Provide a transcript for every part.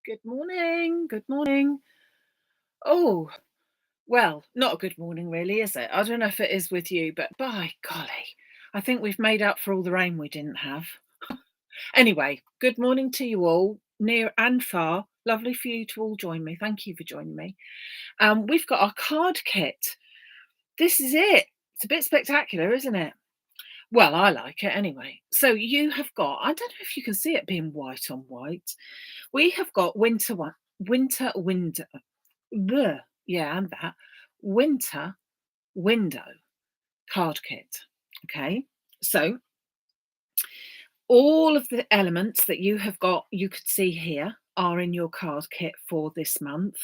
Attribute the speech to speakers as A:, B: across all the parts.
A: Good morning. Good morning. Oh, well, not a good morning, really, is it? I don't know if it is with you, but by golly, I think we've made up for all the rain we didn't have. Anyway, good morning to you all, near and far. Lovely for you to all join me. Thank you for joining me. We've got our card kit. This is it. It's a bit spectacular, isn't it? Well, I like it anyway. So you have got, I don't know if you can see it being white on white. We have got winter, yeah, and that winter window card kit. Okay, so all of the elements that you have got, you could see here, are in your card kit for this month.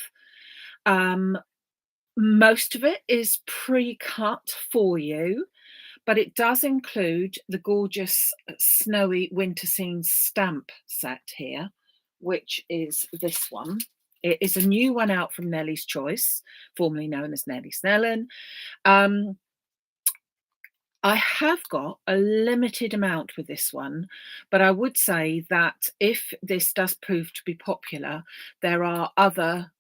A: Most of it is pre-cut for you, but it does include the gorgeous snowy winter scene stamp set here, which is this one. It is a new one out from Nellie's Choice, formerly known as Nellie Snellen. I have got a limited amount with this one, but I would say that if this does prove to be popular, there are other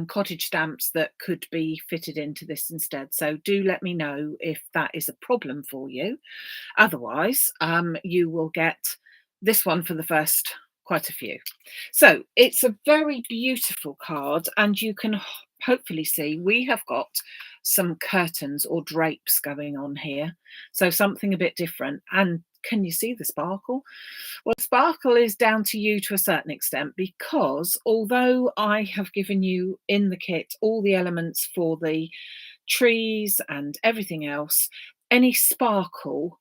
A: cottage stamps that could be fitted into this instead. So do let me know if that is a problem for you. Otherwise, you will get this one for the first quite a few. So it's a very beautiful card, and you can hopefully see we have got some curtains or drapes going on here, so something a bit different. And can you see the sparkle? Well, sparkle is down to you to a certain extent, because although I have given you in the kit all the elements for the trees and everything else, any sparkle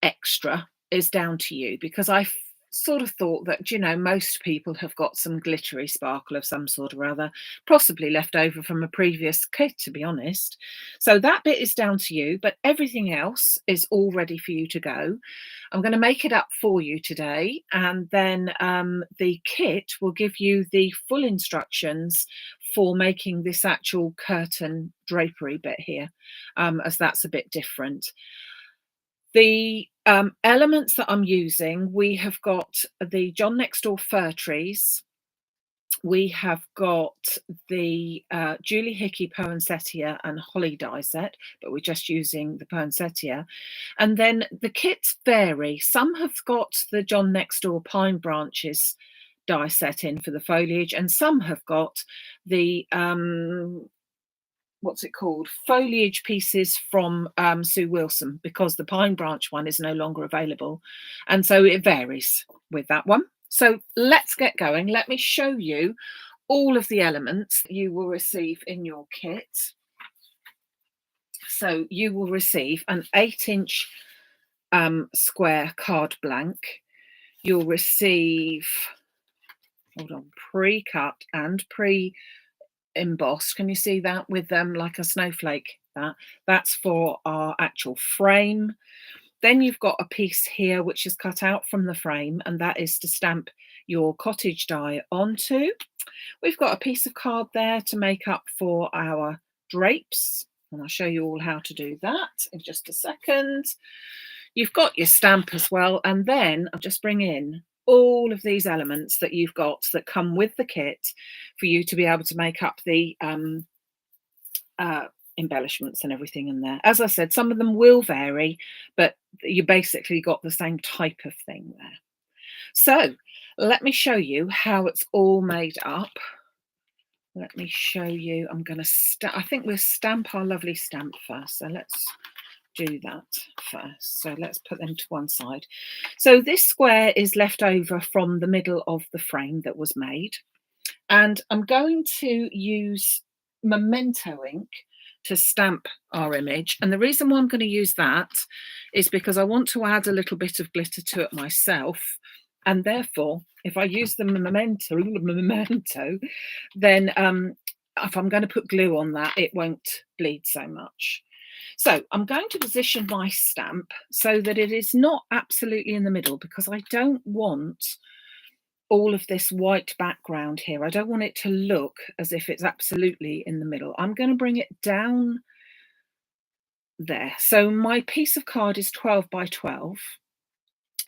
A: extra is down to you, because I sort of thought that, most people have got some glittery sparkle of some sort or other, possibly left over from a previous kit, to be honest. So that bit is down to you, but everything else is all ready for you to go. I'm going to make it up for you today, and then the kit will give you the full instructions for making this actual curtain drapery bit here, as that's a bit different. The elements that I'm using, we have got the John Next Door fir trees. We have got the Julie Hickey poinsettia and holly die set, but we're just using the poinsettia. And then the kits vary. Some have got the John Next Door pine branches die set in for the foliage, and some have got the what's it called, foliage pieces from Sue Wilson, because the pine branch one is no longer available, and so it varies with that one. So let's get going. Let me show you all of the elements that you will receive in your kit. So you will receive an 8-inch square card blank. You'll receive, hold on, pre-cut and embossed. Can you see that with them like a snowflake? That's for our actual frame. Then you've got a piece here which is cut out from the frame, and that is to stamp your cottage die onto. We've got a piece of card there to make up for our drapes, and I'll show you all how to do that in just a second. You've got your stamp as well, and then I'll just bring in all of these elements that you've got that come with the kit for you to be able to make up the embellishments and everything in there. As I said, some of them will vary, but you basically got the same type of thing there. So let me show you how it's all made up. Let me show you. I'm going to I think we'll stamp our lovely stamp first. So let's do that first. So let's put them to one side. So this square is left over from the middle of the frame that was made, and I'm going to use Memento ink to stamp our image. And the reason why I'm going to use that is because I want to add a little bit of glitter to it myself, and therefore if I use the memento, then if I'm going to put glue on that, it won't bleed so much. So I'm going to position my stamp so that it is not absolutely in the middle, because I don't want all of this white background here. I don't want it to look as if it's absolutely in the middle. I'm going to bring it down there. So my piece of card is 12 by 12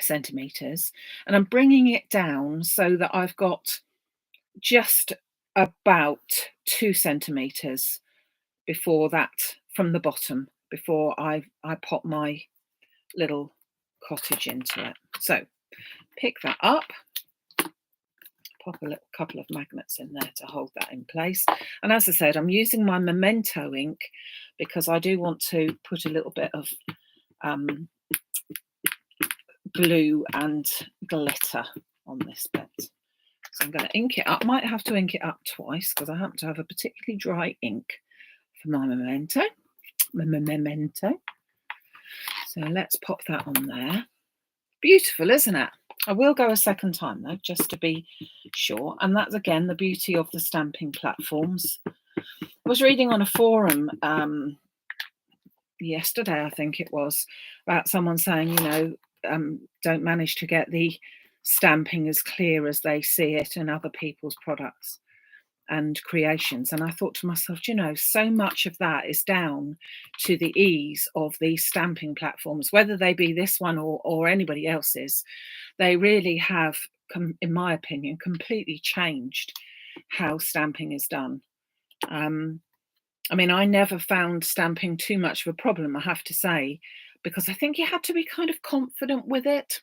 A: centimeters, and I'm bringing it down so that I've got just about 2 centimetres before that, from the bottom, before I pop my little cottage into it. So pick that up, pop a little couple of magnets in there to hold that in place. And as I said, I'm using my Memento ink because I do want to put a little bit of glue and glitter on this bit. So I'm going to ink it up. Might have to ink it up twice because I happen to have a particularly dry ink for my Memento. So let's pop that on there. Beautiful, isn't it? I will go a second time though, just to be sure. And that's again the beauty of the stamping platforms. I was reading on a forum yesterday, I think it was, about someone saying, don't manage to get the stamping as clear as they see it in other people's products and creations. And I thought to myself, so much of that is down to the ease of these stamping platforms, whether they be this one or anybody else's. They really have, in my opinion, completely changed how stamping is done. I mean, I never found stamping too much of a problem, I have to say, because I think you had to be kind of confident with it.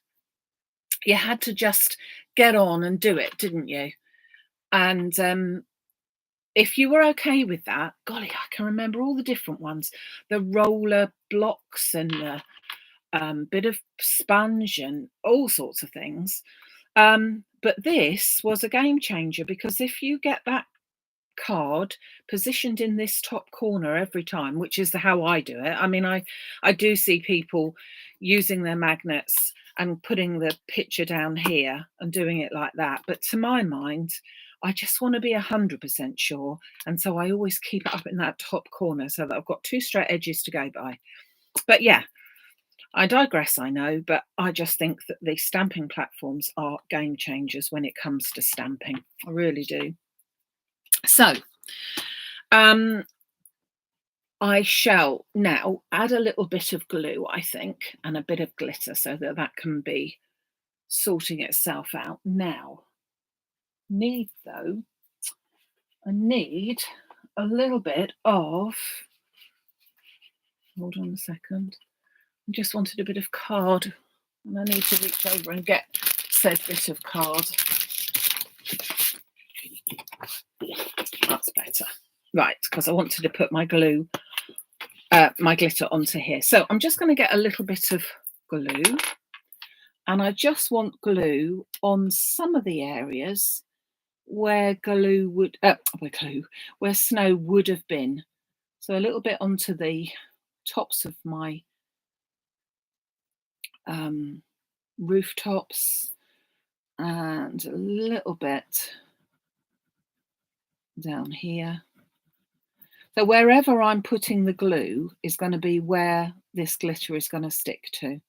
A: You had to just get on and do it, didn't you? And if you were okay with that, golly, I can remember all the different ones, the roller blocks and the bit of sponge and all sorts of things. But this was a game changer, because if you get that card positioned in this top corner every time, which is how I do it. I mean, I do see people using their magnets and putting the picture down here and doing it like that. But to my mind, I just want to be 100% sure. And so I always keep it up in that top corner so that I've got 2 straight edges to go by. But yeah, I digress, I know, but I just think that the stamping platforms are game changers when it comes to stamping. I really do. So I shall now add a little bit of glue, I think, and a bit of glitter so that that can be sorting itself out. Now, I need a little bit of, hold on a second, I just wanted a bit of card, and I need to reach over and get said bit of card. That's better. Right, because I wanted to put my glue, my glitter onto here. So I'm just going to get a little bit of glue, and I just want glue on some of the areas where where snow would have been. So a little bit onto the tops of my rooftops, and a little bit down here. So wherever I'm putting the glue is going to be where this glitter is going to stick to.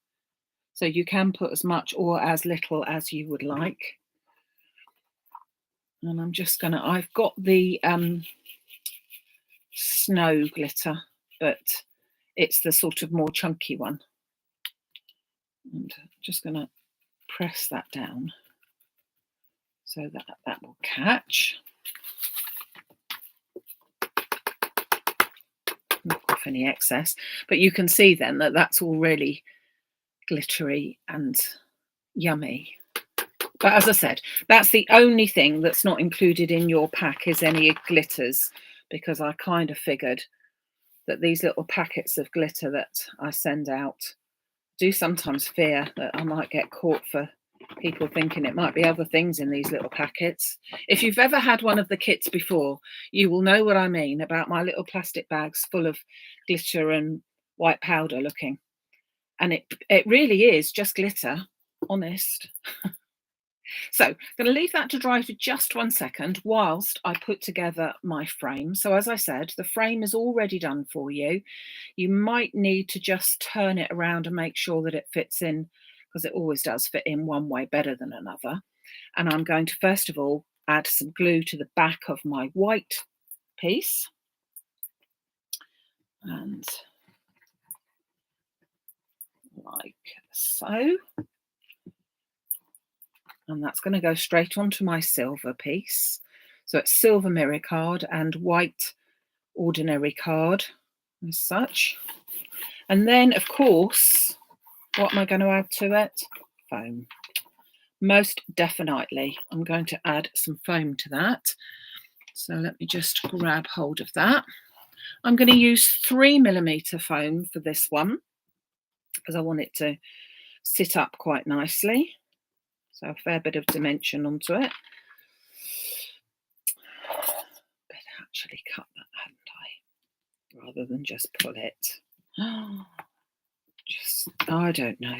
A: So you can put as much or as little as you would like. And I'm just going to, I've got the snow glitter, but it's the sort of more chunky one. And I'm just going to press that down so that that will catch. Knock off any excess, but you can see then that that's all really glittery and yummy. But as I said, that's the only thing that's not included in your pack is any glitters, because I kind of figured that these little packets of glitter that I send out do sometimes fear that I might get caught for people thinking it might be other things in these little packets. If you've ever had one of the kits before, you will know what I mean about my little plastic bags full of glitter and white powder looking. And it really is just glitter, honest. So I'm going to leave that to dry for just 1 second whilst I put together my frame. So as I said, the frame is already done for you. You might need to just turn it around and make sure that it fits in, because it always does fit in one way better than another. And I'm going to first of all add some glue to the back of my white piece. And like so. And that's going to go straight onto my silver piece. So it's silver mirror card and white ordinary card as such. And then, of course, what am I going to add to it? Foam. Most definitely, I'm going to add some foam to that. So let me just grab hold of that. I'm going to use 3mm foam for this one because I want it to sit up quite nicely. So a fair bit of dimension onto it. Better actually cut that, hadn't I? Rather than just pull it. I don't know.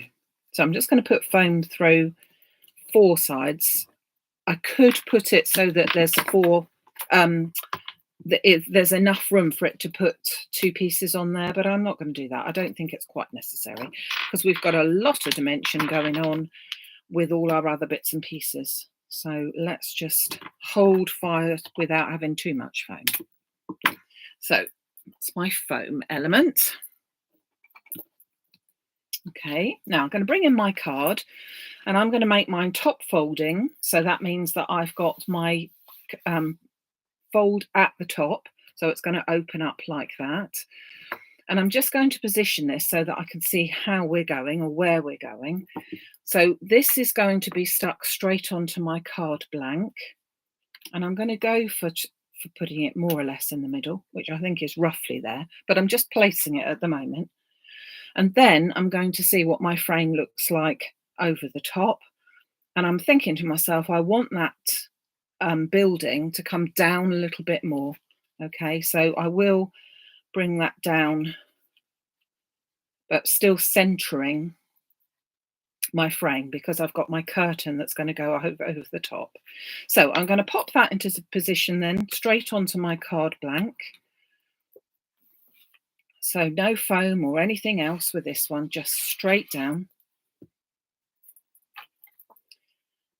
A: So I'm just going to put foam through 4 sides. I could put it so that there's 4, there's enough room for it to put 2 pieces on there, but I'm not going to do that. I don't think it's quite necessary because we've got a lot of dimension going on with all our other bits and pieces. So let's just hold fire without having too much foam. So that's my foam element. Okay, now I'm going to bring in my card and I'm going to make mine top folding. So that means that I've got my fold at the top. So it's going to open up like that. And I'm just going to position this so that I can see how we're going or where we're going. So this is going to be stuck straight onto my card blank. And I'm going to go for putting it more or less in the middle, which I think is roughly there, but I'm just placing it at the moment. And then I'm going to see what my frame looks like over the top. And I'm thinking to myself, I want that building to come down a little bit more. Okay, so I will bring that down, but still centering my frame because I've got my curtain that's going to go over the top. So I'm going to pop that into position then straight onto my card blank. So no foam or anything else with this one, just straight down.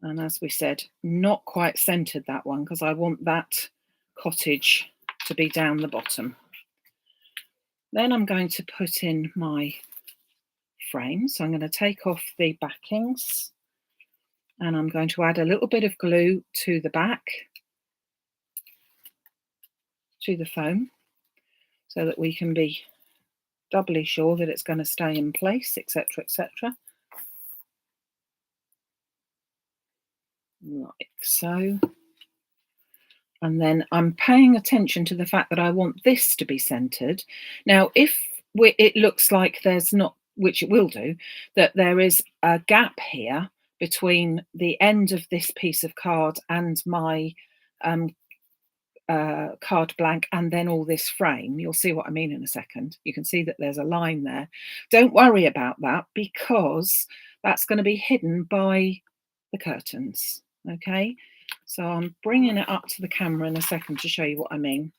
A: And as we said, not quite centered that one because I want that cottage to be down the bottom. Then I'm going to put in my frame. So I'm going to take off the backings and I'm going to add a little bit of glue to the back, to the foam, so that we can be doubly sure that it's going to stay in place, etc., etc. Like so. And then I'm paying attention to the fact that I want this to be centered. Now, if it looks like there's not, which it will do, that there is a gap here between the end of this piece of card and my card blank and then all this frame, you'll see what I mean in a second. You can see that there's a line there. Don't worry about that because that's going to be hidden by the curtains. Okay, so I'm bringing it up to the camera in a second to show you what I mean.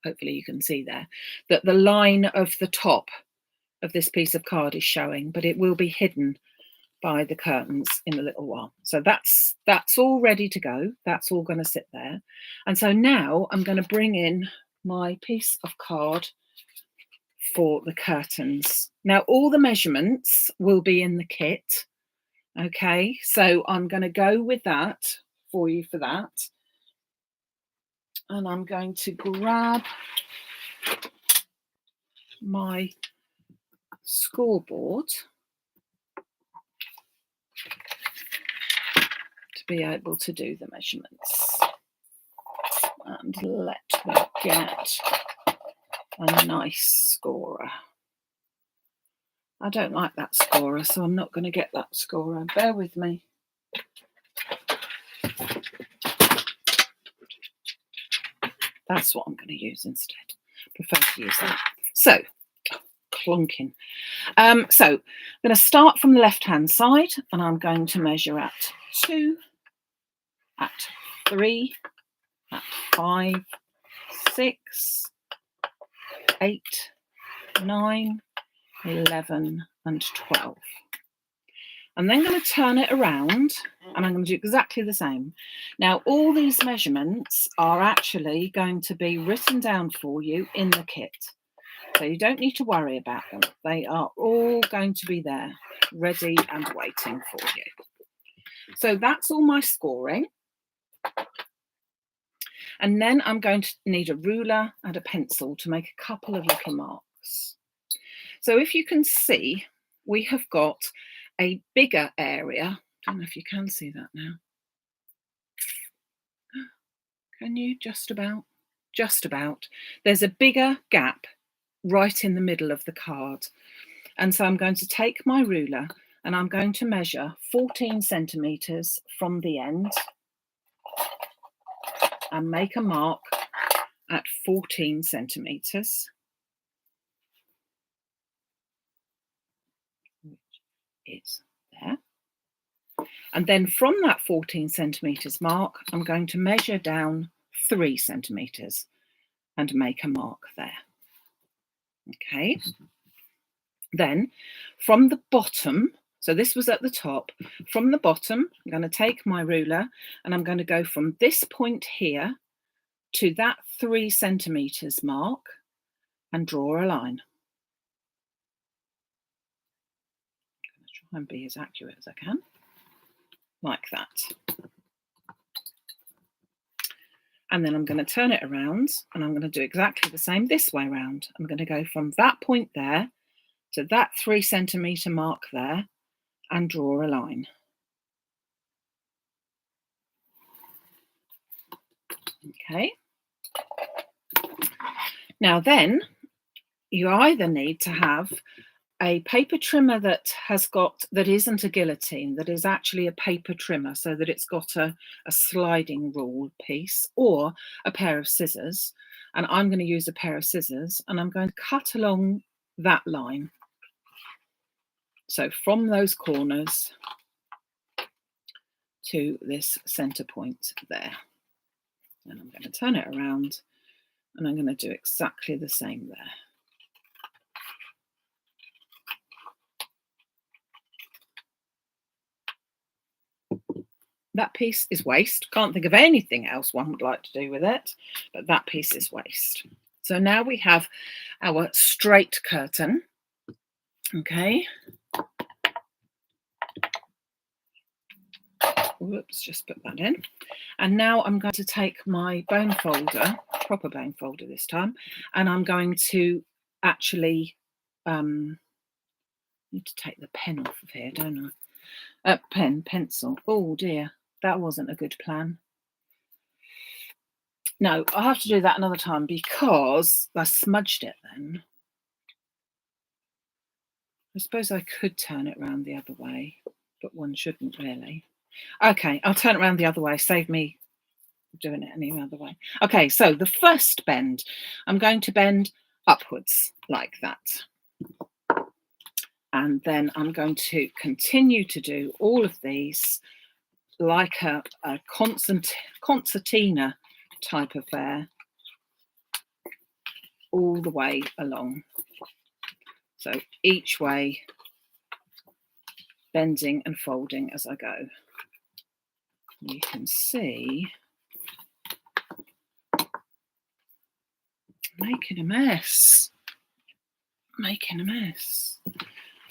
A: Hopefully you can see there that the line of the top of this piece of card is showing, but it will be hidden by the curtains in a little while. So that's all ready to go. That's all going to sit there. And so now I'm going to bring in my piece of card for the curtains. Now all the measurements will be in the kit. Okay, so I'm going to go with that for you for that. And I'm going to grab my scoreboard to be able to do the measurements. And let me get a nice scorer. I don't like that scorer, so I'm not going to get that scorer. Bear with me. That's what I'm going to use instead. Prefer to use that. So, clonking. So I'm going to start from the left-hand side, and I'm going to measure at 2, at 3, at 5, 6, 8, 9, 11, and 12. I'm then going to turn it around and I'm going to do exactly the same. Now, all these measurements are actually going to be written down for you in the kit. So you don't need to worry about them. They are all going to be there, ready and waiting for you. So that's all my scoring. And then I'm going to need a ruler and a pencil to make a couple of little marks. So if you can see, we have got a bigger area. I don't know if you can see that now. Can you? Just about? Just about. There's a bigger gap right in the middle of the card. And so I'm going to take my ruler and I'm going to measure 14 centimetres from the end and make a mark at 14 centimetres. Which is there. And then from that 14 centimetres mark, I'm going to measure down 3 centimetres and make a mark there. Okay. Then from the bottom, so this was at the top, from the bottom, I'm going to take my ruler and I'm going to go from this point here to that 3 centimetres mark and draw a line. I'm going to try and be as accurate as I can, like that. And then I'm going to turn it around and I'm going to do exactly the same this way around. I'm going to go from that point there to that 3 centimetre mark there and draw a line. Okay. Now then, you either need to have a paper trimmer that isn't a guillotine, that is actually a paper trimmer, so that it's got a sliding rule piece, or a pair of scissors. And I'm going to use a pair of scissors and I'm going to cut along that line. So from those corners to this center point there. And I'm going to turn it around and I'm going to do exactly the same there. That piece is waste. Can't think of anything else one would like to do with it, but that piece is waste. So now we have our straight curtain. Okay. Whoops, just put that in. And now I'm going to take my bone folder, proper bone folder this time, and I'm going to actually need to take the pen off of here, don't I? Pencil. Oh dear, that wasn't a good plan. No, I'll have to do that another time because I smudged it then. I suppose I could turn it around the other way, but one shouldn't really. Okay, I'll turn it around the other way, save me doing it any other way. Okay, so the first bend, I'm going to bend upwards like that. And then I'm going to continue to do all of these like a concertina type affair all the way along. So each way, bending and folding as I go. You can see making a mess.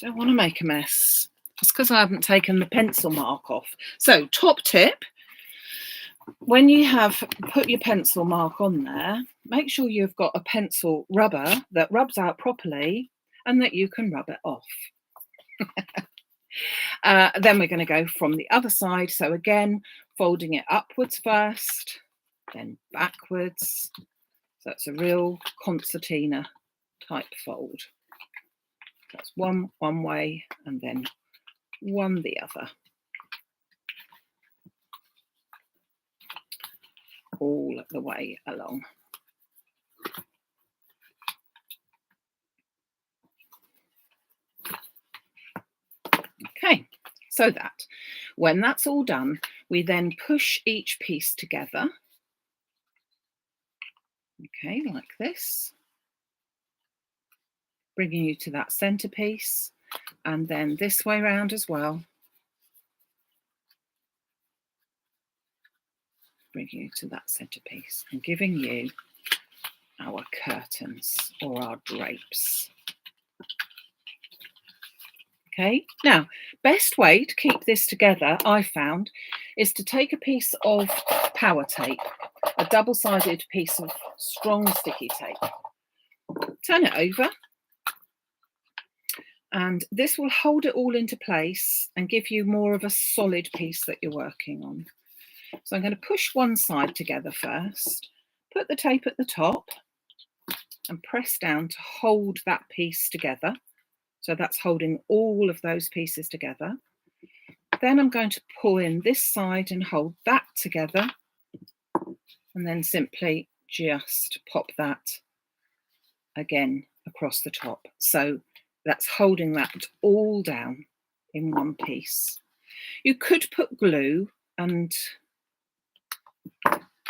A: Don't want to make a mess. It's because I haven't taken the pencil mark off. So top tip, when you have put your pencil mark on there, make sure you've got a pencil rubber that rubs out properly and that you can rub it off. Then we're going to go from the other side. So again, folding it upwards first, then backwards. So it's a real concertina type fold. That's one way and then one the other. All the way along. Okay, so that when that's all done, we then push each piece together. Okay, like this. Bringing you to that centerpiece, and then this way round as well. Bringing you to that centerpiece and giving you our curtains or our drapes. Okay, now, best way to keep this together, I found, is to take a piece of power tape, a double-sided piece of strong sticky tape, turn it over, and this will hold it all into place and give you more of a solid piece that you're working on. So I'm going to push one side together first, put the tape at the top and press down to hold that piece together. So that's holding all of those pieces together. Then I'm going to pull in this side and hold that together, and then simply just pop that again across the top. So that's holding that all down in one piece. You could put glue and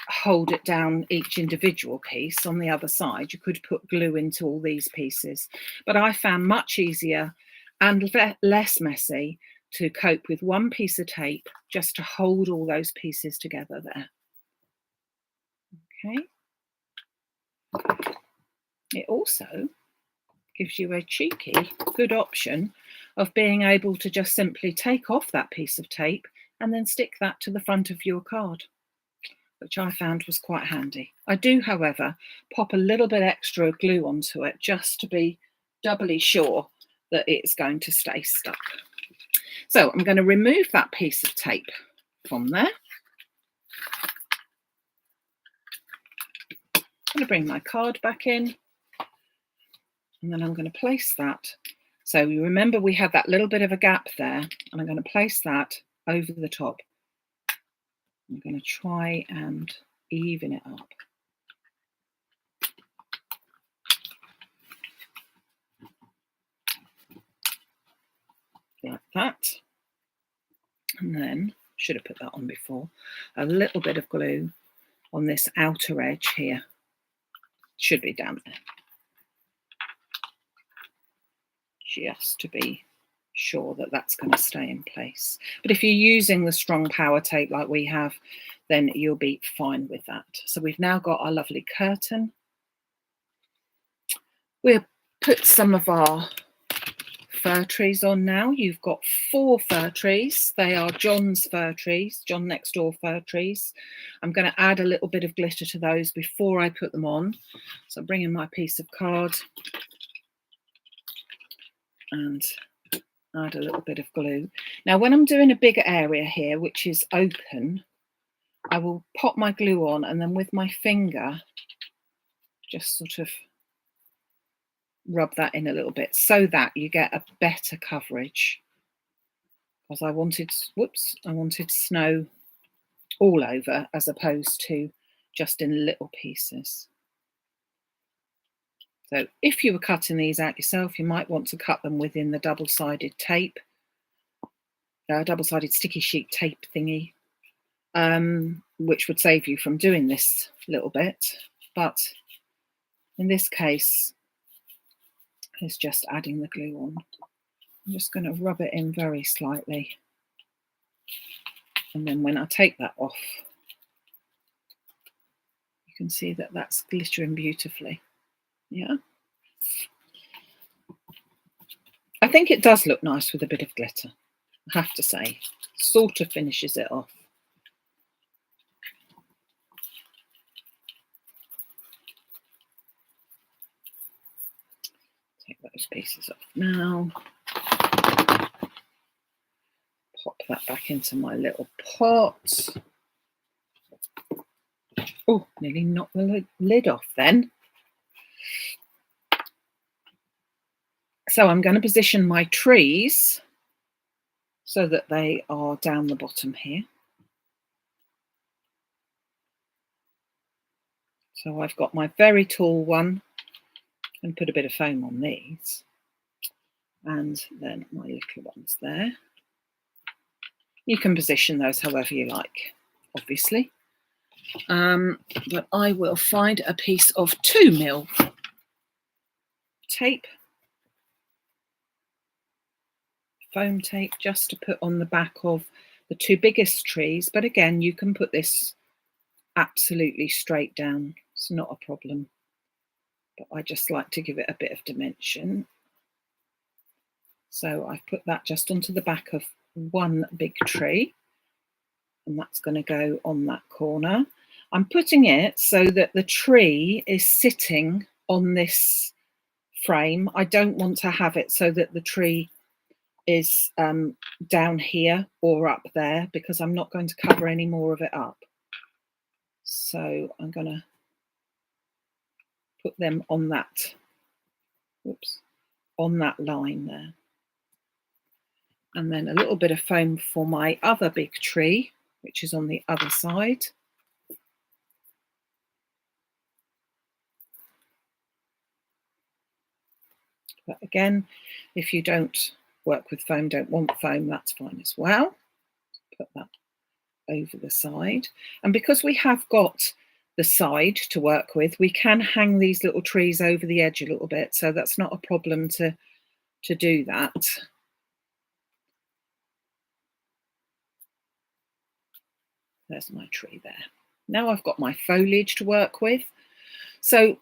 A: hold it down each individual piece on the other side. You could put glue into all these pieces, but I found much easier and less messy to cope with one piece of tape just to hold all those pieces together there. Okay. It also gives you a cheeky, good option of being able to just simply take off that piece of tape and then stick that to the front of your card, which I found was quite handy. I do, however, pop a little bit extra glue onto it just to be doubly sure that it's going to stay stuck. So I'm going to remove that piece of tape from there. I'm going to bring my card back in, and then I'm going to place that. So you remember we had that little bit of a gap there, and I'm going to place that over the top. I'm going to try and even it up. Like that. And then, should have put that on before, a little bit of glue on this outer edge here. Should be down there. Just to be sure that that's going to stay in place. But if you're using the strong power tape like we have, then you'll be fine with that. So we've now got our lovely curtain. We'll put some of our fir trees on now. You've got 4 fir trees. They are John's fir trees, John next door fir trees. I'm going to add a little bit of glitter to those before I put them on. So I'm bringing my piece of card and add a little bit of glue. Now, when I'm doing a bigger area here, which is open, I will pop my glue on and then with my finger, just sort of rub that in a little bit so that you get a better coverage. Because I wanted snow all over as opposed to just in little pieces. So if you were cutting these out yourself, you might want to cut them within the double-sided tape, double-sided sticky sheet tape thingy, which would save you from doing this little bit. But in this case, it's just adding the glue on. I'm just going to rub it in very slightly. And then when I take that off, you can see that that's glittering beautifully. Yeah. I think it does look nice with a bit of glitter, I have to say. Sort of finishes it off. Take those pieces off now. Pop that back into my little pot. Oh, nearly knocked the lid off then. So I'm going to position my trees so that they are down the bottom here. So I've got my very tall one and put a bit of foam on these. And then my little ones there. You can position those however you like, obviously. But I will find a piece of 2mm tape, foam tape, just to put on the back of the 2 biggest trees. But again, you can put this absolutely straight down. It's not a problem. But I just like to give it a bit of dimension. So I've put that just onto the back of one big tree. and that's going to go on that corner. I'm putting it so that the tree is sitting on this frame. I don't want to have it so that the tree is down here or up there, because I'm not going to cover any more of it up. So I'm going to put them on that, on that line there. And then a little bit of foam for my other big tree, which is on the other side. But again, if you don't work with foam, don't want foam, that's fine as well. Put that over the side. And because we have got the side to work with, we can hang these little trees over the edge a little bit. So that's not a problem to do that. There's my tree there. Now I've got my foliage to work with. So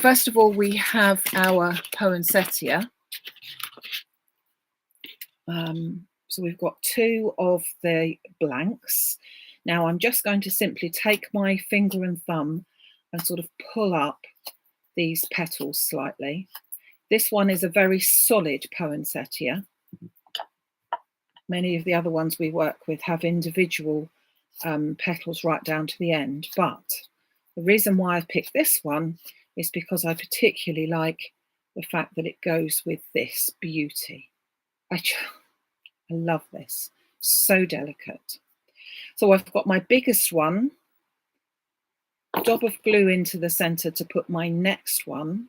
A: first of all, we have our poinsettia. So we've got 2 of the blanks. Now I'm just going to simply take my finger and thumb and sort of pull up these petals slightly. This one is a very solid poinsettia. Many of the other ones we work with have individual petals right down to the end, but the reason why I've picked this one is because I particularly like the fact that it goes with this beauty. I love this, so delicate. So I've got my biggest one, dab of glue into the center to put my next one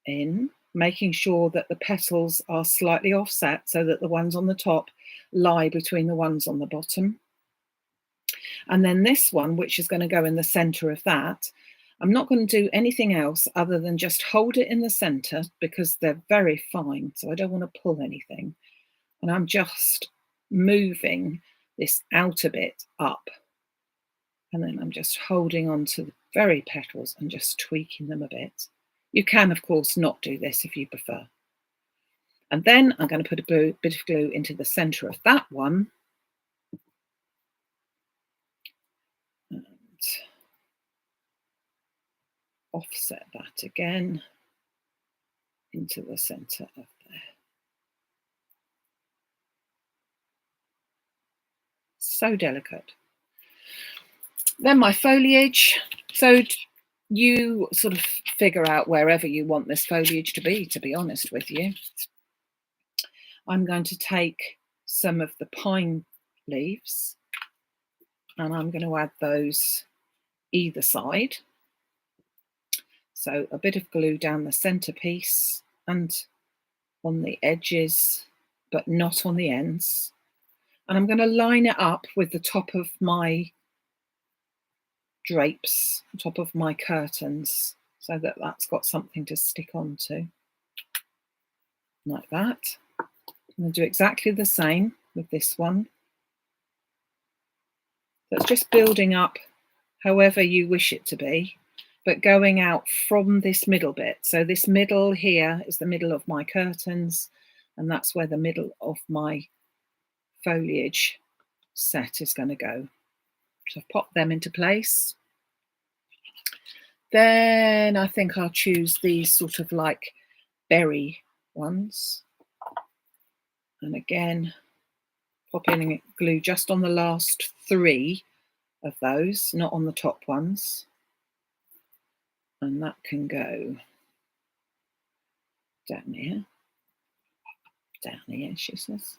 A: in, making sure that the petals are slightly offset so that the ones on the top lie between the ones on the bottom. And then this one, which is going to go in the center of that, I'm not going to do anything else other than just hold it in the center because they're very fine, so I don't want to pull anything. And I'm just moving this outer bit up. And then I'm just holding on to the very petals and just tweaking them a bit. You can, of course, not do this if you prefer. And then I'm going to put a bit of glue into the center of that one. And offset that again into the center of there. So delicate. Then my foliage. So you sort of figure out wherever you want this foliage to be honest with you. I'm going to take some of the pine leaves and I'm going to add those either side. So a bit of glue down the centerpiece and on the edges, but not on the ends. And I'm going to line it up with the top of my drapes, top of my curtains, so that that's got something to stick onto, like that. I'm going to do exactly the same with this one. That's just building up however you wish it to be, but going out from this middle bit. So this middle here is the middle of my curtains, and that's where the middle of my foliage set is going to go. So I've popped them into place. Then I think I'll choose these sort of like berry ones. And again, pop in glue just on the last 3 of those, not on the top ones. And that can go down here. Down here, she says.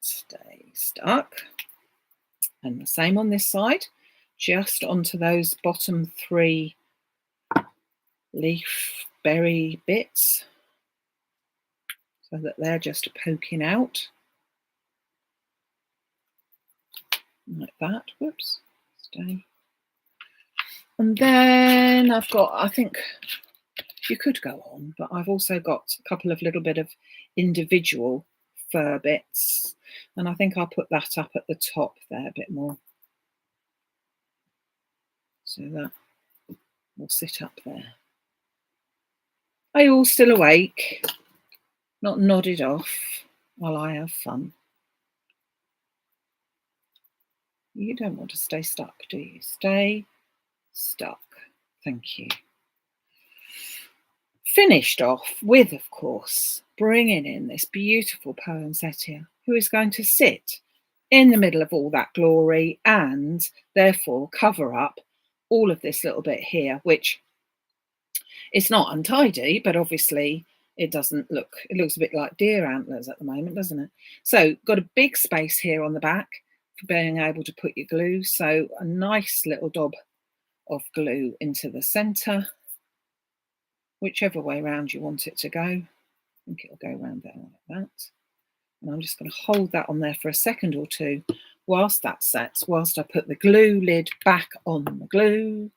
A: Stay stuck. And the same on this side, just onto those bottom 3 leaf berry bits, so that they're just poking out like that. Whoops, stay. And then I've got, I think you could go on, but I've also got a couple of little bit of individual fir bits, and I think I'll put that up at the top there a bit more, so that will sit up there. Are you all still awake? Not nodded off? while I have fun. You don't want to stay stuck, do you? Stay stuck. Thank you. Finished off with, of course, bringing in this beautiful poinsettia who is going to sit in the middle of all that glory and therefore cover up all of this little bit here, which it's not untidy, but obviously it doesn't look, it looks a bit like deer antlers at the moment, doesn't it? So got a big space here on the back for being able to put your glue. So a nice little dob of glue into the centre, whichever way around you want it to go. I think it'll go around there like that. And I'm just going to hold that on there for a second or two whilst that sets, whilst I put the glue lid back on the glue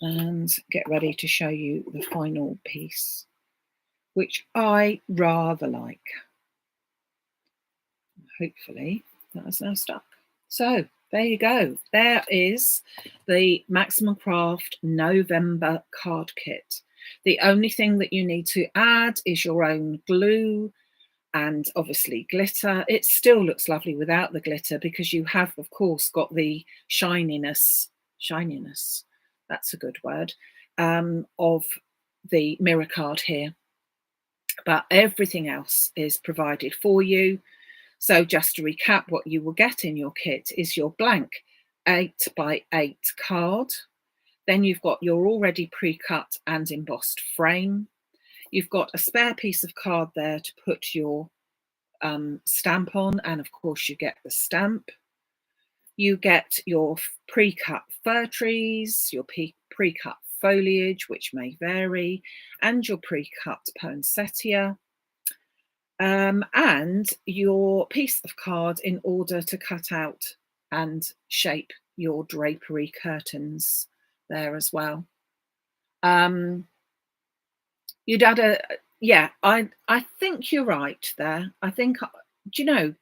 A: and get ready to show you the final piece, which I rather like. Hopefully that is now stuck. So there you go. There is the Maximum Craft November card kit. The only thing that you need to add is your own glue and obviously glitter. It still looks lovely without the glitter because you have, of course, got the shininess, that's a good word, of the mirror card here. But everything else is provided for you. So just to recap, what you will get in your kit is your blank 8x8 card. Then you've got your already pre-cut and embossed frame. You've got a spare piece of card there to put your stamp on, and of course you get the stamp. You get your pre-cut fir trees, your pre-cut foliage, which may vary, and your pre-cut poinsettia. And your piece of card in order to cut out and shape your drapery curtains there as well. You'd add a, yeah, I think you're right there. I think, do you know,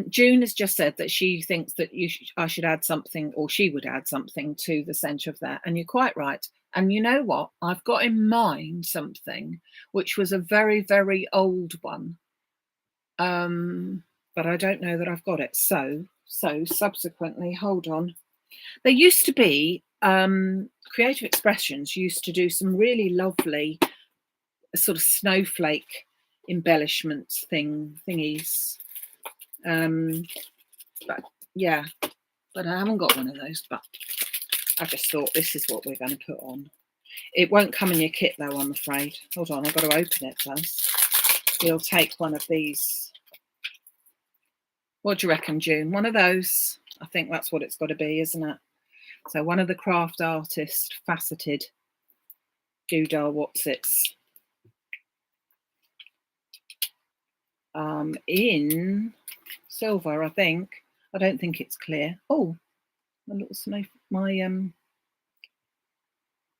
A: June has just said that she thinks that I should add something, or she would add something to the centre of that, and you're quite right. And you know what? I've got in mind something which was a very, very old one, but I don't know that I've got it. So subsequently, hold on. There used to be Creative Expressions used to do some really lovely sort of snowflake embellishment thingies. But yeah, but I haven't got one of those. But I just thought this is what we're going to put on. It won't come in your kit though, I'm afraid. Hold on, I've got to open it first. We'll take one of these. What do you reckon, June? One of those? I think that's what it's got to be, isn't it? So one of the Craft Artist faceted doodah whatsits. In silver, I think. I don't think it's clear. Oh, my little snow,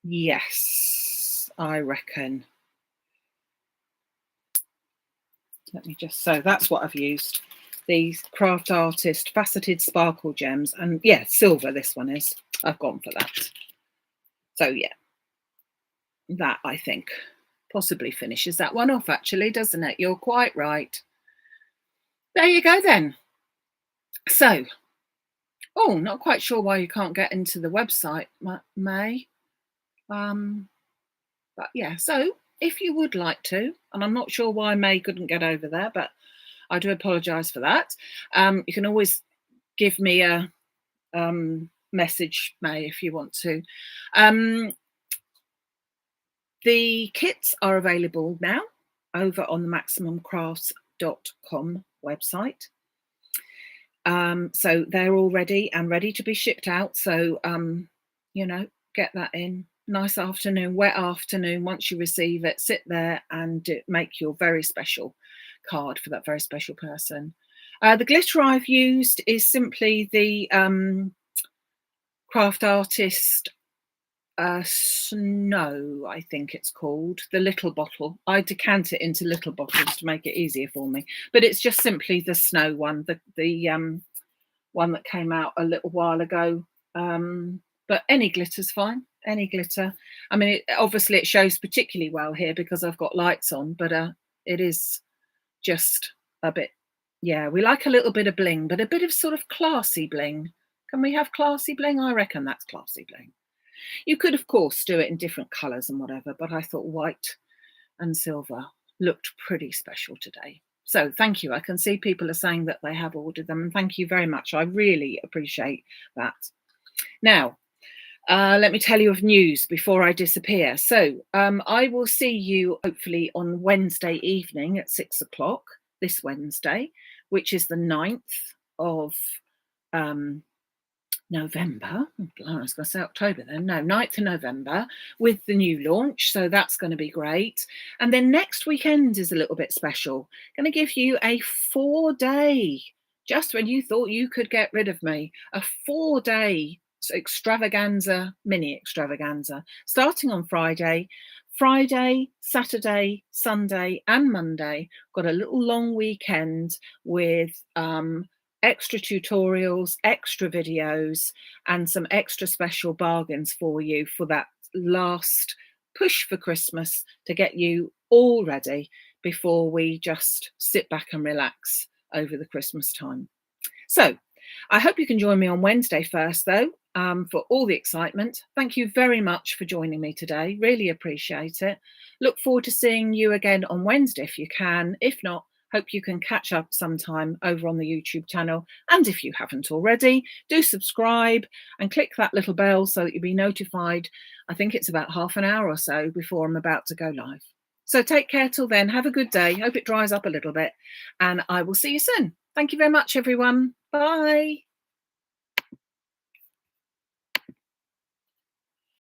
A: yes, I reckon. Let me just, so that's what I've used. These Craft Artist faceted sparkle gems, and yeah, silver this one is. I've gone for that. So yeah, that I think possibly finishes that one off actually, doesn't it? You're quite right. There you go then. So, oh, not quite sure why you can't get into the website, May. But yeah, so if you would like to, and I'm not sure why May couldn't get over there, but I do apologise for that. You can always give me a message, May, if you want to. The kits are available now over on the maximumcrafts.com website. So they're all ready and ready to be shipped out. So, you know, get that in. Nice afternoon, wet afternoon. Once you receive it, sit there and make your very special card for that very special person. The glitter I've used is simply the Craft Artist Snow, I think it's called, the little bottle. I decant it into little bottles to make it easier for me, but it's just simply the snow one, the one that came out a little while ago. But any glitter's fine, any glitter. I mean, obviously it shows particularly well here because I've got lights on, but it is just a bit, yeah, we like a little bit of bling, but a bit of sort of classy bling. Can we have classy bling? I reckon that's classy bling. You could, of course, do it in different colours and whatever, but I thought white and silver looked pretty special today. So thank you. I can see people are saying that they have ordered them, and thank you very much. I really appreciate that. Now, let me tell you of news before I disappear. So I will see you hopefully on Wednesday evening at 6 o'clock, this Wednesday, which is the 9th of November. I was going to say October then. No, 9th of November with the new launch. So that's going to be great. And then next weekend is a little bit special. Going to give you a 4-day, just when you thought you could get rid of me, a 4-day extravaganza, mini extravaganza, starting on Friday, Saturday, Sunday, and Monday. Got a little long weekend with extra tutorials, extra videos, and some extra special bargains for you for that last push for Christmas to get you all ready before we just sit back and relax over the Christmas time. So I hope you can join me on Wednesday first, though, for all the excitement. Thank you very much for joining me today. Really appreciate it. Look forward to seeing you again on Wednesday if you can. If not, hope you can catch up sometime over on the YouTube channel. And if you haven't already, do subscribe and click that little bell so that you'll be notified. I think it's about half an hour or so before I'm about to go live. So take care till then. Have a good day. Hope it dries up a little bit. And I will see you soon. Thank you very much, everyone. Bye.